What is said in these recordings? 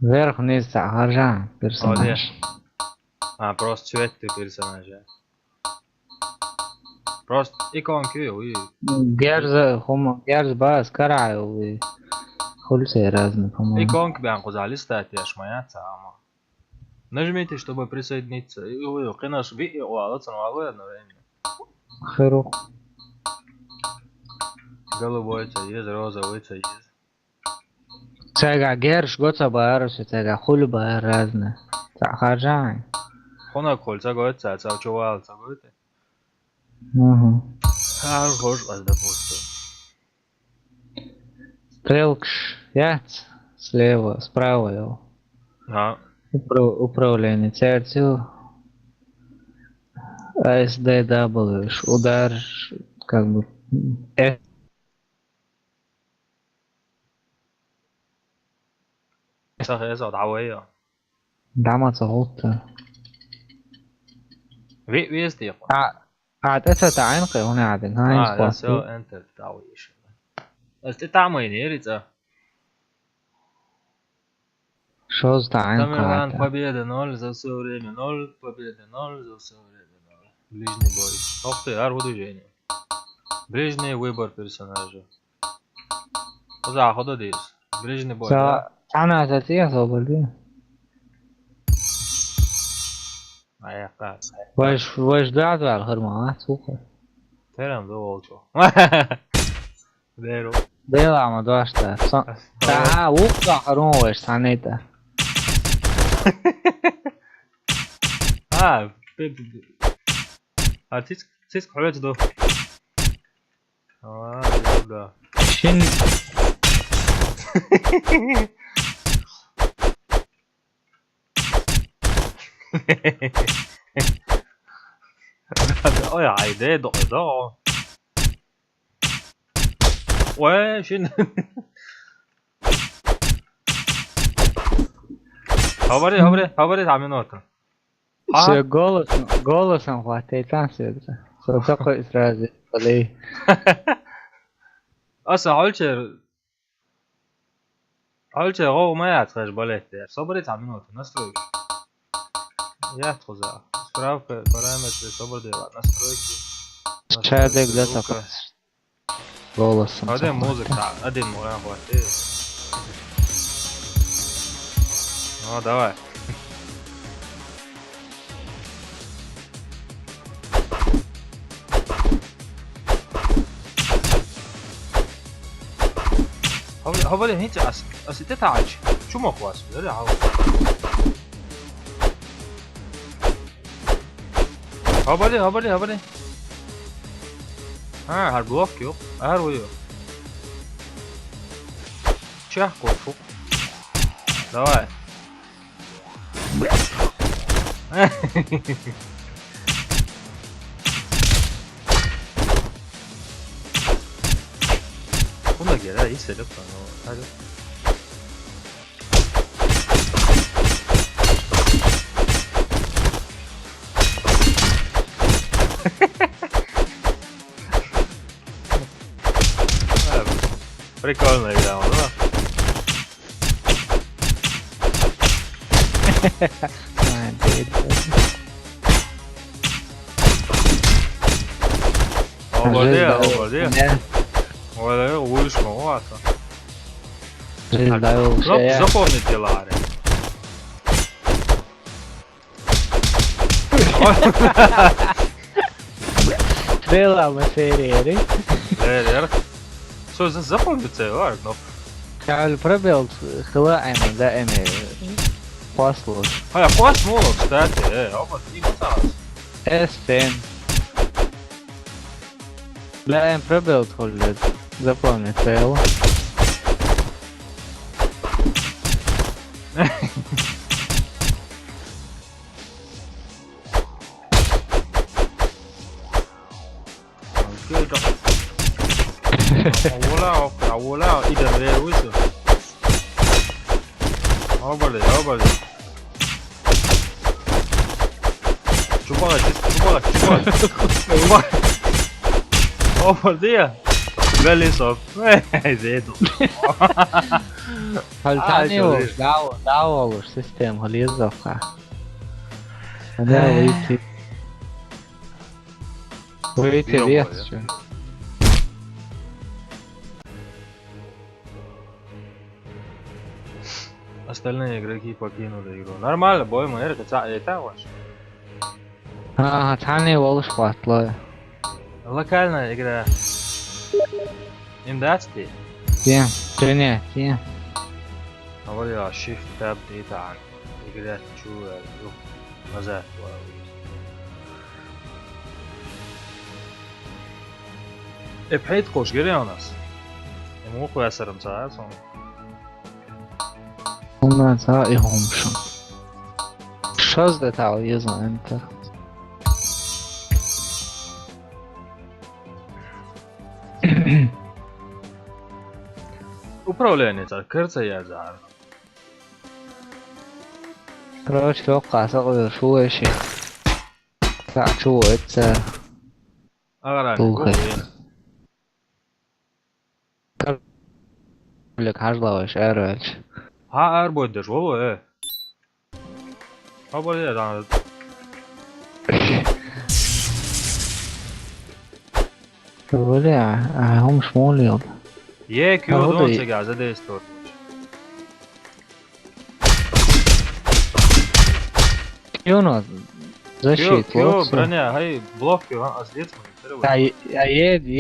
Вверх, вниз, Харжан, Молодец. персонаж. Просто цвет ты персонажа. Просто иконки и... Gerz bas karaju и хульцы разные, по-моему. Иконки бянку залистать я шмаяться, ама. Нажмите, чтобы присоединиться. И вы, конечно, видео, а вот самого одно время. Хыру. Голубой есть, розовый есть. Цега герш, гоца барусы, цега хуль бар разные. Харжан. Хонак кольца гоится, а чувалца гоится. Угу. Хош, допустим. Стрелкш, яц, слева, справа его. Управление целью. ASDW, удар, как бы, صح يا زود عوية دعمة غوطة. في يصدق عادة تعانقي هنا عادة هاي لا سو انت تعويش بس تعمين يريد شوز تعانقي Tamerlan победа 0 за все время 0 победа 0 за все время 0 ближний бой ох ты аргудужение ближний выбор персонажа заходу здесь ближний бой да أنا أساسية صوبلي аяққа وش دعت على الخرمات سوق терем до олчо деро ديلا ما دواشتا تا وقت آخرون وش سانيتا تيس حلوة دو يبدا شن ôi ai đế đội đó 왜 신 هبري تعمل نقطة все голосом хватает танцуется что такое сразу полей أصلا هالشي غو ما يعتقش باليت der صبري تعمل نقطة نسترويك يعتقز справка параметры صبر دي настройки شادك ده такой голосом هذا музыка один мой хватит ну давай هبل هيك تتعج شو ما خواص لا عاو هبل هر بلوك يو هر ويو چه کوفو давай Buna göre iyi sebep var. Hadi. Прикольно играл, да? Обалдел. Olha, o Wilson, nossa. Запомните, Ларри. Стрела материи. Что запомните, Ларри? Каль пробел хлаем дائما послушай. Хвост молот, кстати, опыт не касалось. Эстен. لا ام пробел خلد. Запомни цело. Awolao, idan ver wisu. Obale. Чупала. О, dia. Velisov. Zeydu. هل تاني شرير. وش دعوة وش سيستم هل يزفع هذا ويتي Пиво, بيت я. شو Остальные игроки покинули игру. Нормально, бой мы это ваш. ها تاني والش باطلة Локальная игра. Индасти. تين تين تين Говорила Shift Tab Data عن играть شو يوم مزاج بحيث خوش geliyor nas. Mu koyasarım sağa sonra. هم زائهم شو شاز ده تعويضا انت Управленец открыться я за. كراش توقع صغير شو شيء تاع شو اتسا Аграни. Слухай. لك حجلة وش ارج Ha er boyunca jolu Ha böyle yani. ولا هم شمول يلا Ye Q Ha, o da don iyi. çeker de istiyor. يونو Q защит Q bránya hay blok Q ha azlet mi?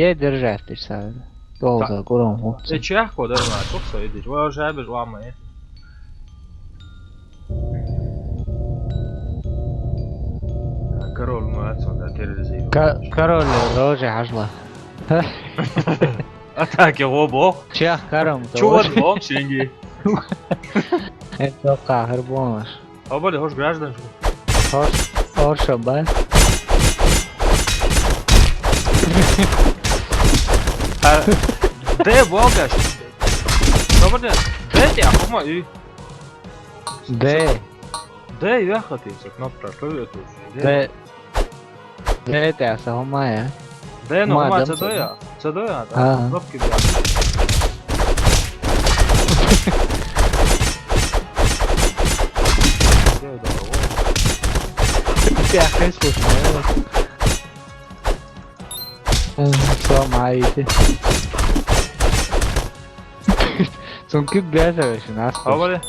يد رجعت ساعة долго قولهم هو Çeх kodar var çok sayıdır. Var şahibiz var mı? Karol mu sonra terörist. كارول روجي حجلة Atak robot. شيخ كرم Çuvat bok şimdi. اتوقع هربونش Ha böyle hoş gраждан. اور شباب De bogaş. Добре. Де я хома и ده де я хотів це кнопка клавіатури. ده تعسى هما يا Де ну Ма, ма де це це? до я. Це до я. Ага. Кнопки бля. يا اخي اسمه السلام عليكم Son küp beyazlamışsın Ha hasta. böyle.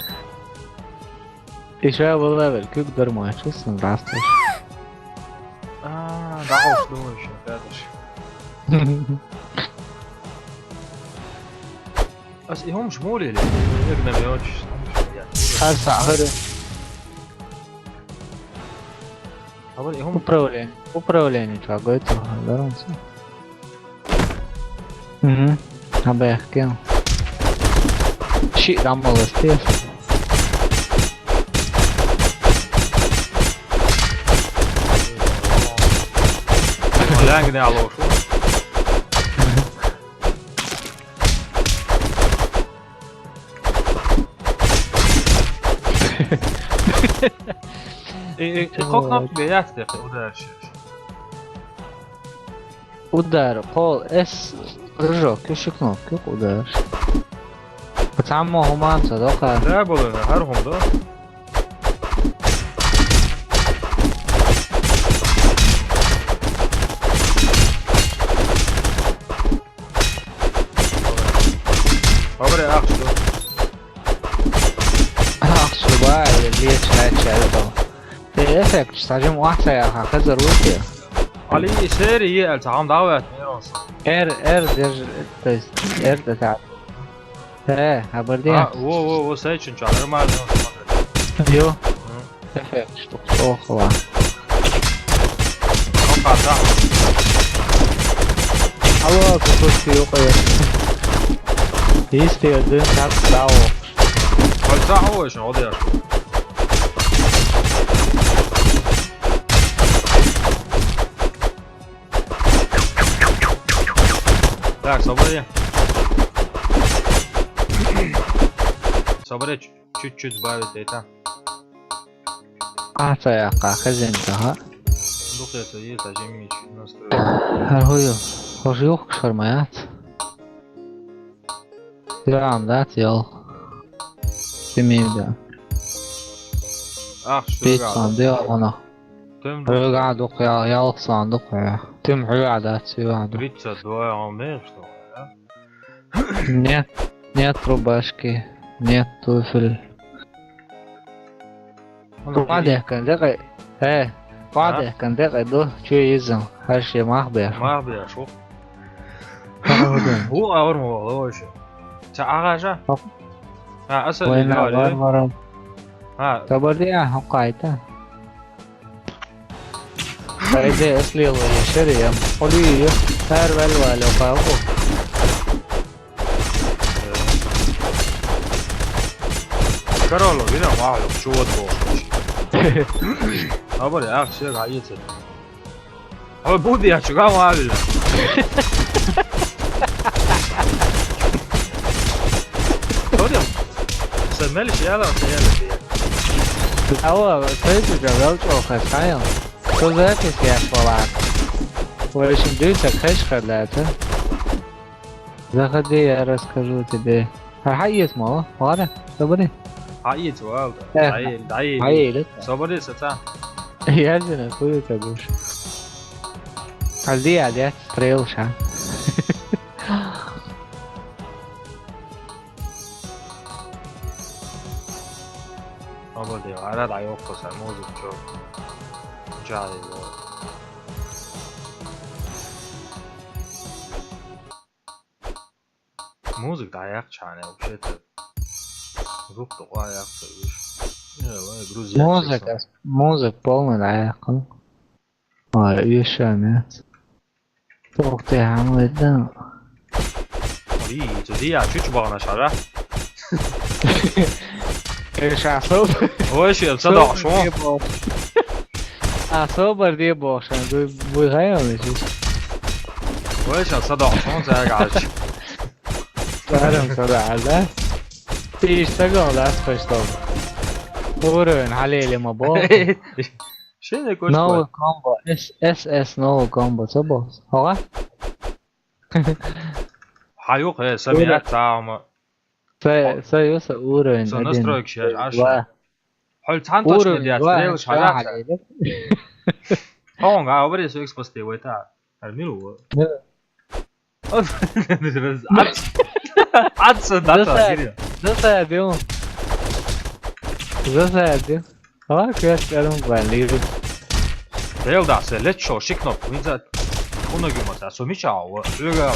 İşe vallahi ver küp durma açılsın hasta. Aa, daha hoş durmuş kardeş. As هم شمول اللي يقدر يوش. Her sahırı Ha böyle هم upravljanje čega je to, darom se. Mhm. Habe ich gern. Shit, I'm all stiff. لانج ده على شو. koknap beyaz de o da şey. Udar, qol, S, rıjok, küçük knopka, udar. Tamam, human صداقة. Ne böyle her humda. Habere akşu. أخشى بقى اللي يتشهد شهادة طبعا. في إفكت تستخدم واحدة يا أخي خزر ويكي. Ali seri التحام دعوة ميراث. إر تساعد. إيه هبردين. wo seçin çağır mal. يو. إفكت تقصوه خلاص. Kata. الله كفوت في يوقي. يستيقظون تحت دعوة. Kalsa hava için o da yaş. Так, собрали. Собрали чуть-чуть сбавить это. أعطى يا أخي خزنتها. Духается есть, а жемич настроить. هل هو يو. هو يوخ شرميات. Devam da at yol. Demeyeyim de. شو بيت قاعد صندوق أنا تم حلو قاعد يا صندوق يا تم حلو قاعد سوى بريتشا دواء عمير شو نيت رباشكي نيت طفل قاعد كان دقي ايه قاعد كان دقي دو شو يزن هالشي ما أخبر ما بيا شو هو أور موضوع شو تعاجا ها أسأل وين اللي مرة ها تبردي هم قايتا قايدة أصلي ولا شري قولي هار والو فاوقو كارولو بينا واحد شو وضعه أبغى أخ شيء عييت هو بودي يا شو قام عامل توديم سمالش يلا يلا هو سيدي جبلت أخذ خيال تو ذاك سياح طبعا وإيش مديتك خش خلاته زخدي يا راسكجو تبي هاي اسمه هذا صبري عييت واو عيل هاي صبري ستا يازن أخوي تبوش هذي عاديات تريل شان أبغى عرض عيوقه ساموزك شو جاي موزك عياق شانه وشيت زبط عياق سويش يلا جروزيا موزك полный العاقل يشانات توقتي عمودنا دي شو بغنا شرح ايش عصب وش الصدع شو عصب دي باشن بغير نشي وش الصدع شو زي قاعد دارم صدع على تيشتغل لاس خشتم ورن عليه ما بو شنو كوش نو كومبو اس نو كومبو صبوس هو حيوق هي سميات تاعهم سيوس ورن سنسترويك شيء عشان حل تانتوش نديات تريلش حياك هون قاعد أبري سو إكس بستي ويتا الميلو عاد صدقت زسا ديو ها كيف كلام باليرو Real da se leccio shikno midza uno gyumata so michao öga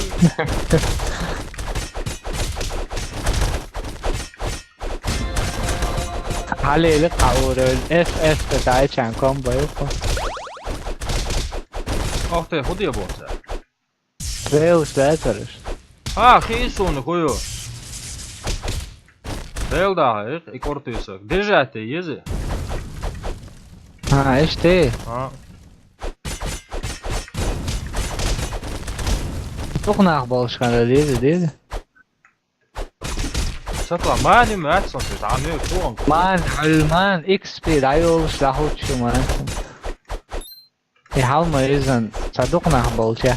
علي لقى الاف اف بتاعي كان كومبو اخته خودی بوده ريوس باترش خيسون koyu Real da ik ortuysa держate yezi ايش تي تقنع بالشغله دي Satla mani matson se تعمل كون مان علمان اكس بي لا يولش لاهوت شو مان يحاول ما يزن صدقنا بالشه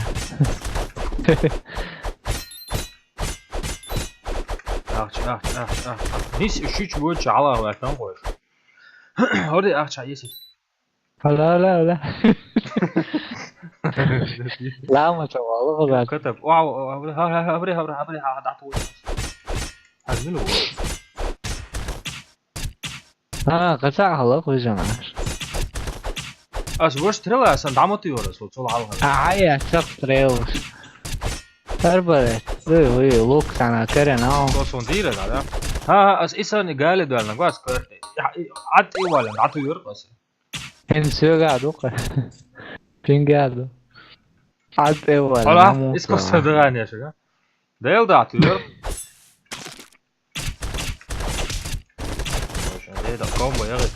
Nis 3 boyunca ala verten koyur. Orada akça yesin. لا لا ما والله كتب واو ابري دعتو هزمله قطع هلا في جماعة وش تريلا اصلا دعمتي ولا صوت على هاي تريوش تربرت وي لوك انا كرنا صوت ديره هذا اس اسن قال ده انا قاس كرت عد ايه ولا عطوا يرقص ان سوغا دوق بينغادو عد ايه ولا هلا اسكو صدقاني يا شيخ ده يلدع تيور ده كومبو يا غير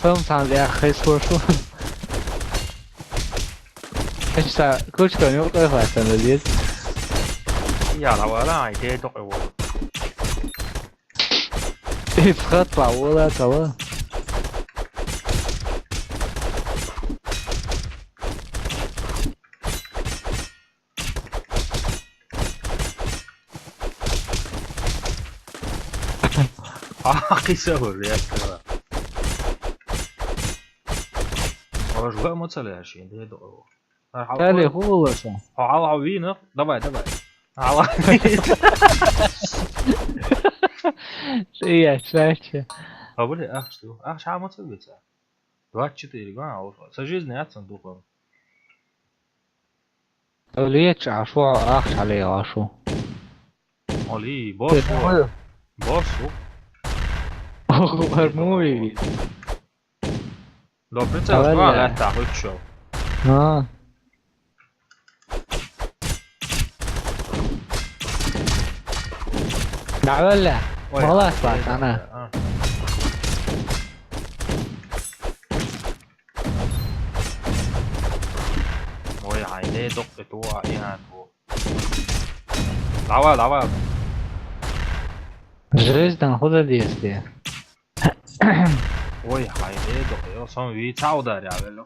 sometimes يا اخي شو ايش كوش كان يوقف عشان اليد يا لا ولا عيدي دقي يتخطى ولا توا قيسه الرياكتور رجوع ما طلع شيء ده دو تالي خلص على عوينه دبي على ايه شاشه قبل اخش عام ما تبي 24 جوان سجلنا صندوق وليتش عشو اخش عليه عشو علي بوسو مرموي لو بريتس ما تاخذ شو اه لا ولا خلاص بس انا وي عيني دقت وعينات لعوال جريزدان خذ ديستي وي عيني دقت صار في تعودر يا بلو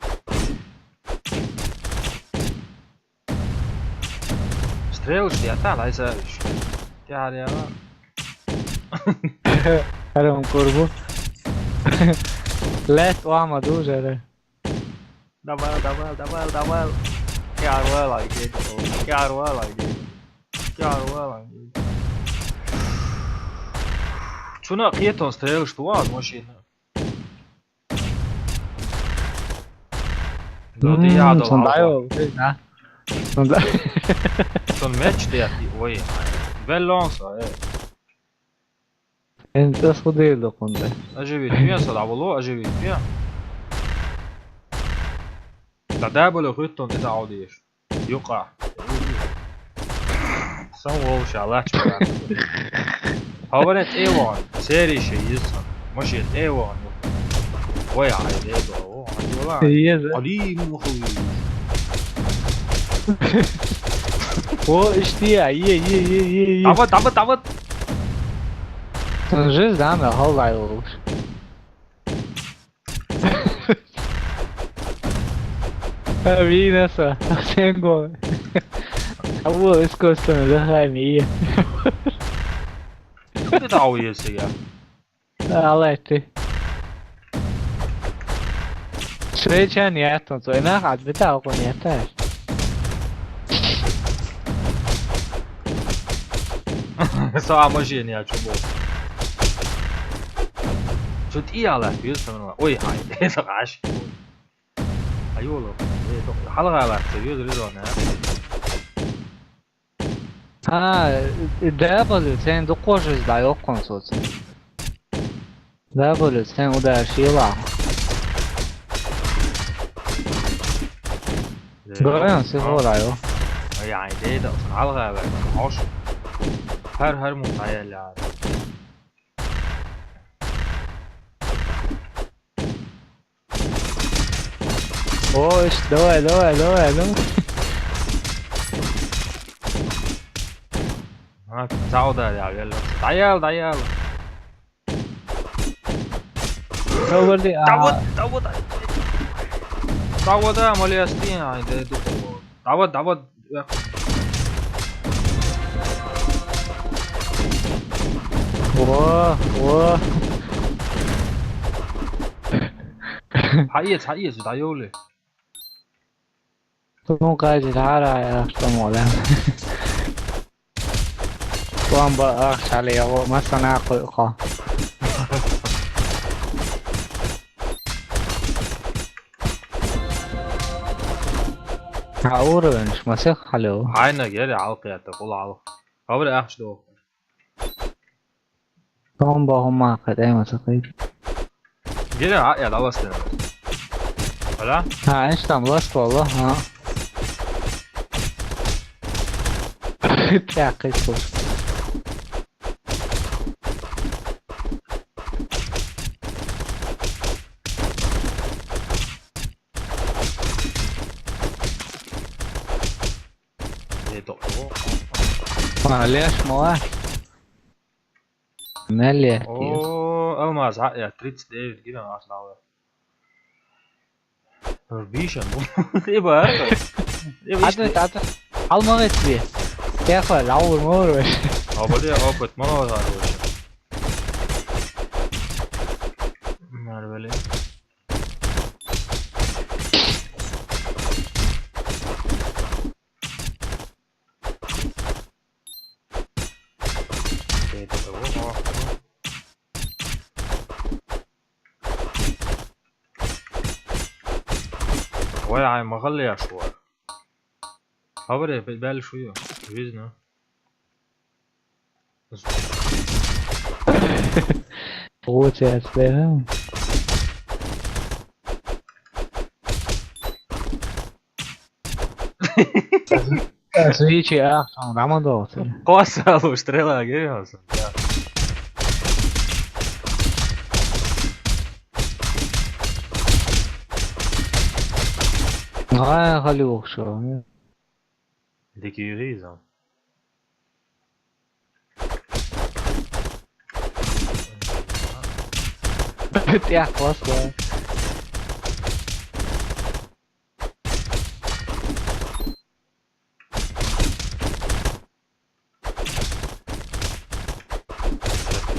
ستريلز يا تعال عايز ايش تعال يا هرم كوربو لا توعم دوجة دبل Carwell I did شنو قيتهم ستريلز طوال ماشي لو دي عادوا صندعيو son match det oj balance انت صديق لقنده اجيب bien ça والله اجيب bien تدابل خطهم ده عوديش يقع سووا شغلات شباب هاورت A1 سيري شيء يسمع مش A1 ويا عيدي او والله قديم اخوي او اشتيا يي تعبت جز عامل هلا يوش في ناس سينجو أول إسكو استنى دخلني كنت تعوي السيارة الله يتي شوي كان يعطن سوي ناقعد بتاعه قون يحتاج سواء ماشيين يا شباب شو تقيلة يوسف وي هاي تقعش ايوه حلقة على سيوز ريزونا دابل sen do kožeš da je okon soci. Dابل sen udaraš ila. Goran se horaju. يعني ده حلقة على عش هر متعيل يعني اوش دواء تعودة يا عيال تعال دور لي تعود مالي استين يعني تعود واه حقيقة تعيولي مو قاعد يتعارى يا اخي وان بأخش عليه مثلا اقل عاور مش مسخ حلو عينك يلي علقي تقول علق قبل اخش دو هم بهم قد اي مسخيت يلي عقيا لوست ولا ها ايش تملصت والله ها تعقيد كوش ليش مواه مالي اوه او ما زعق يا تريتس ديفيد كده ما اصلا ربيشن ايه بقى عدت على ما غتبيه يا اخي العور مور هو بدي اوقت ما هو ويا ما خليها شوار خبري بالي شوية جوزنا قوتي هتلاقيها Svići, ja, samo damo doći. Ko se ovo štrela geo sam, ja. Ja, خلي وخشو. Dikki risan. Ja, klasa.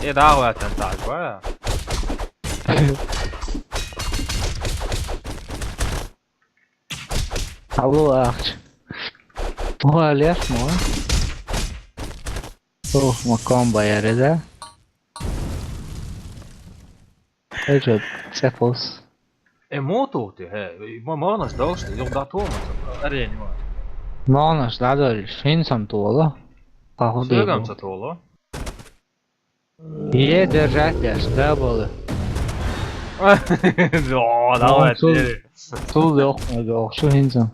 ايه دعوة تنتعج بقى Alô, arte. Olha, amor. Oh, uma comba era da. Veja, se fosse. ايه موتوتي هاي ما ناش دوشتي يغدا توما اريني ما Månads laddar finns han tåla. Sögam satola Jeder rätters, där var det. Ja, det var det. Så det också finns han.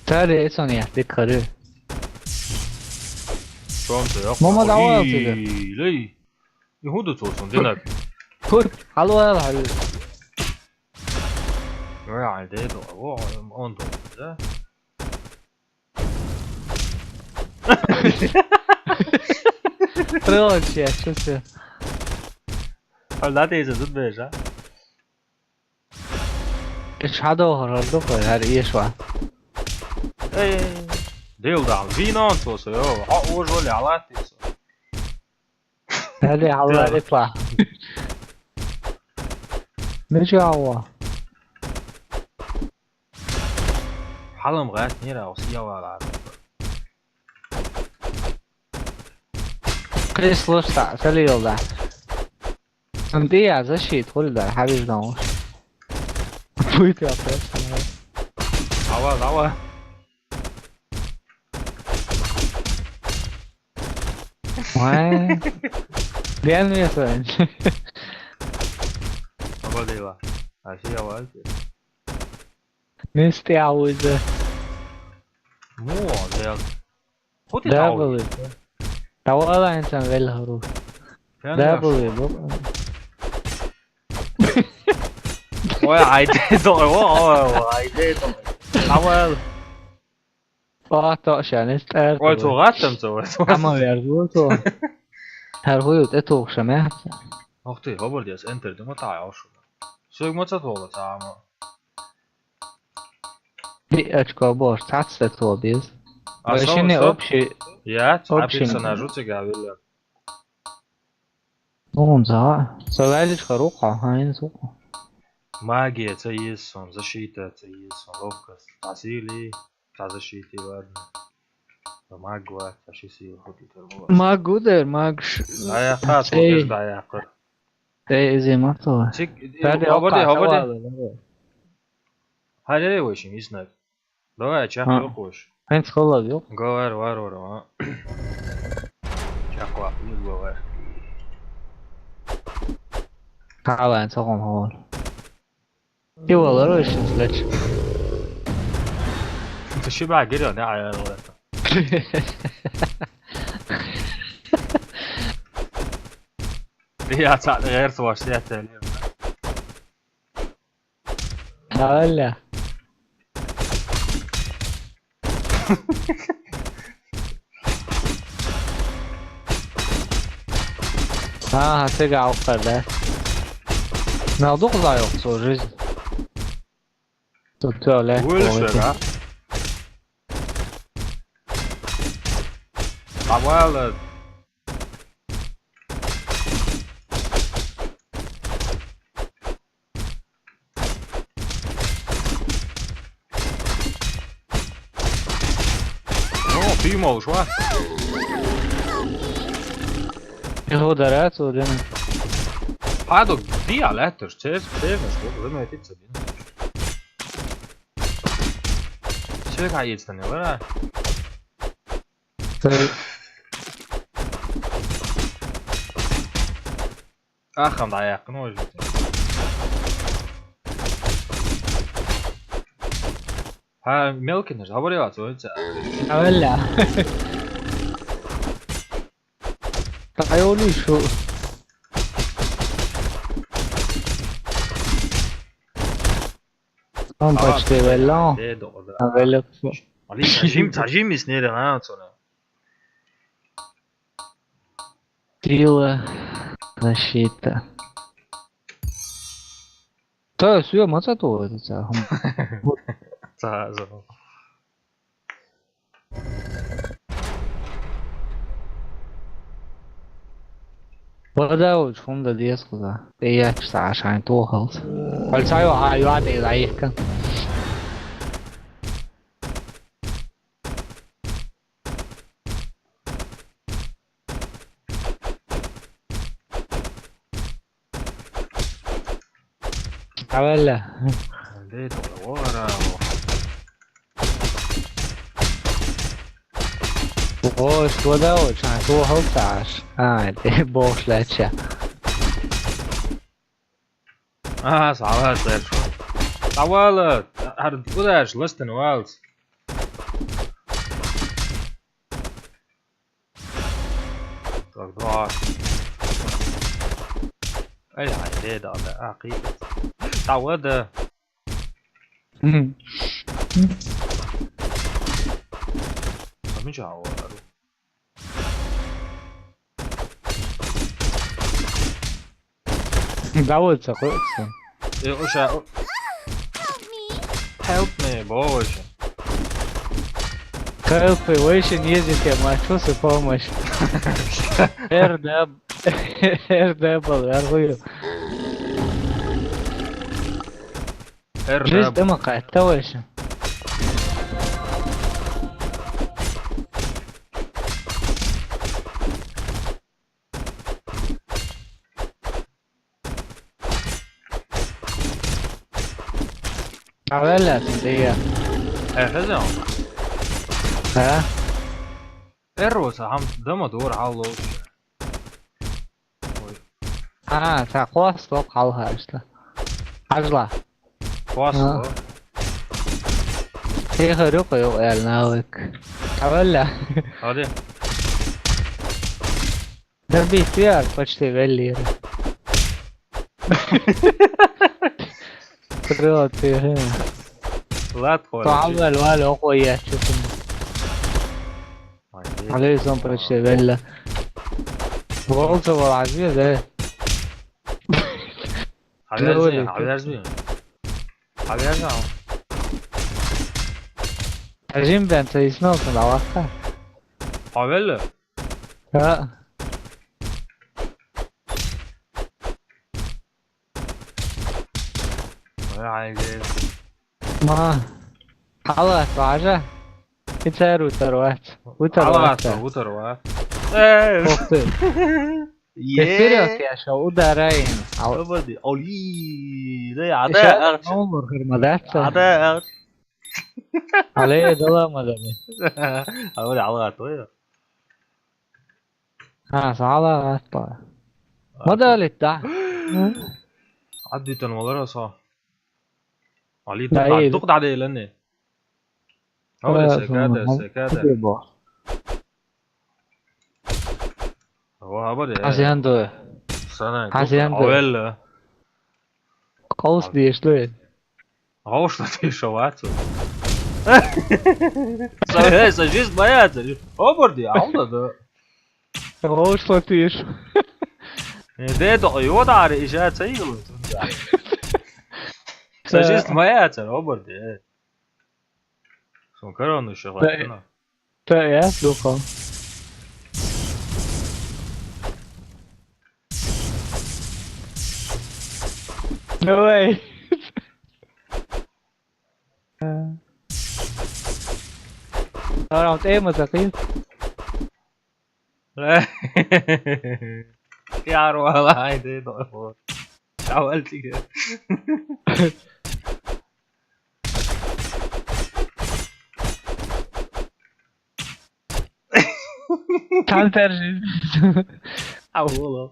Där är ett sånt jättekarri. Mamma, det var alltid det. لي يهودو توصل دينك Hallå, hallå. Ja, det då var on då. Proće, što se. Hal da teyze zıt beja. Shadow horror koy her iyi şu an. Deel dan, wie nou zo zo, ha oorzo laat is. Hadi Allah ripa. Ne jawa? Halım gayet nere o siyalar. Kıslı sta, söylüyorlar. Sen diye защит, holder, habiz namus. Buydu yapıyorsun. Hava. Vay. Gelmiyorsun. Hava değil var. Her şey hava. Ne istiyordu? Mu det. Hur det Där tar. var det. Det var inte väl hörru. Där var det. Oj, det då. Oj, det då. Hava. Fattar känns det. Oj, så rätten så. Ama verdu to. Her huyut et okşamaya. Okej, vad var det? Enter det mot jag också. Sög mot att hålla samma. Bir очко boş, tats da to biz. Şimdi opşi. Ja, персонажу цигавил. Он за. Совелич рука, хайн су. Магия это есть сон, защита это есть сон, ловкость, силы, защиты важно. Магва, taşı sihir hoditer. Maguder, magş. Ayakta tokez ayakta. Zema to. Çık, hadi. Hadi o işin isnak. Давай, чак yok. Hens kolla yok. Говор, var. Чак var, говор. Kavan soğan hol. Yuvalar o işin sleç. Taşı bak geliyor ne ayarlı. دي هتساعد غير تواشيات تانية Hala. Ha, tega okarda. Naudu da yok so жизнь. Тут öyle. Выльше, Павел. Ты можешь, а? Его дарят, один. Hajdu, dialetters, cēs, pēvnes, lūk, limēt it sabina. لك عيد ثانية ولا آخر ضايق نوجد ها ملك نش هبري واتو انت ولا تعالوا شو هم почти вела велик Ali tajim isnere ha sonra Сила, защита. Да, все, мацато это цахом. за بدأوا يشوفون ده يسقط إيه عشان توهل فالسايو عيوات إلهيه كان ولا ليت ورا وش بدأوا عشان توهل تعش ده بوش لاتشا صعبها تصير شو طولت هاد تقولش لستن والز تقدر اي عيدي ده عقيدة تعود مش عوار دعوت سقوطسن ايه وش help me боже Help Wation ездите, мачусы помощь. RDB أرغيو. جيز دمقة التوشن. عوالة سندية. حزام. ها؟ الروس هم دم دور على تقواس توقع لها اشتا عجلة واصل هي خروق يوقع ناوك ولا هذه دربي فيها почти веллир كروتي هنا لا تقول تعمل ولا قوية شوفوا عليه زوم почти велла والله العزيز ده حبيبي عجيم ده انت يسمعوا في العواقع حبيبي ها ما حلقة بعجة كتير وتروات وتروات يفرق يا شو دارين أبدي أولي ده عداء عمر خرمدات عداء عليه دولة مدني أولي على طويلة صعبة أطبع ماذا للتع عديت المدرسة علي تقطع عليه لأني أولي سكادة هو أبدي حسيندو سنة حسيندو أول قوس دي شلون غوش في شواتو سجيس بيات أوبردي عودة ده غوش لطيش ده يوضع على إشاعة سيئة سجيس بيات أوبردي سنكرون الشغلات تأيات دوقا No way. Rồi em mà sạc in. يا والله هاي حاولت كده Tam tersi. Aula.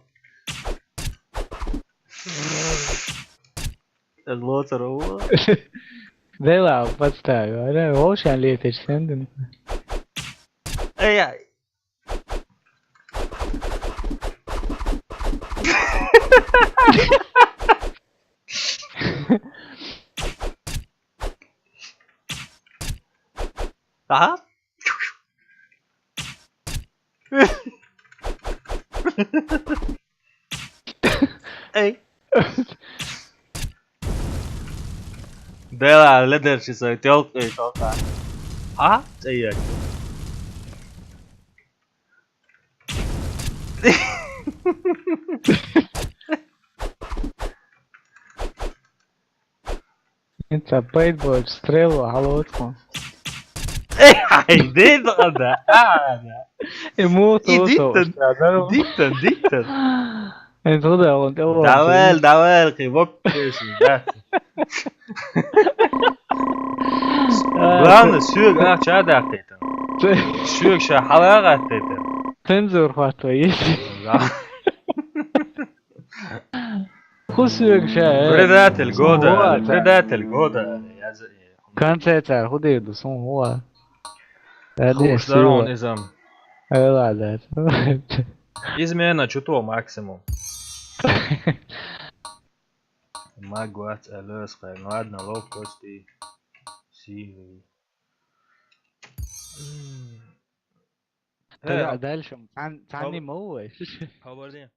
Es lots ar ulu. Vēl patstāju, vai ne? Ocean lietiši sendini. Ej, ai. Aha. Ej. Dēlā lederšis vai tilpēji kaut kā. Aha, ej, ai. Inta paintball strelu halotko. Ej, dēlā. E muito Ditten. Entuda on te ovo. Давай, kai vokieši, da. Главное, suyuk çadaqtaytan. Suyuk şa halaqataytan. Tenzor fatwa yesi. Kusuyuk şey. Предатель года. Концертler hudaydı son huwa. Хушдаронизм. Öyle. Измена чуто максимум. Magvat először, ладно, ловкости. Силы. Да, дальше. Тани мовиш. Говори.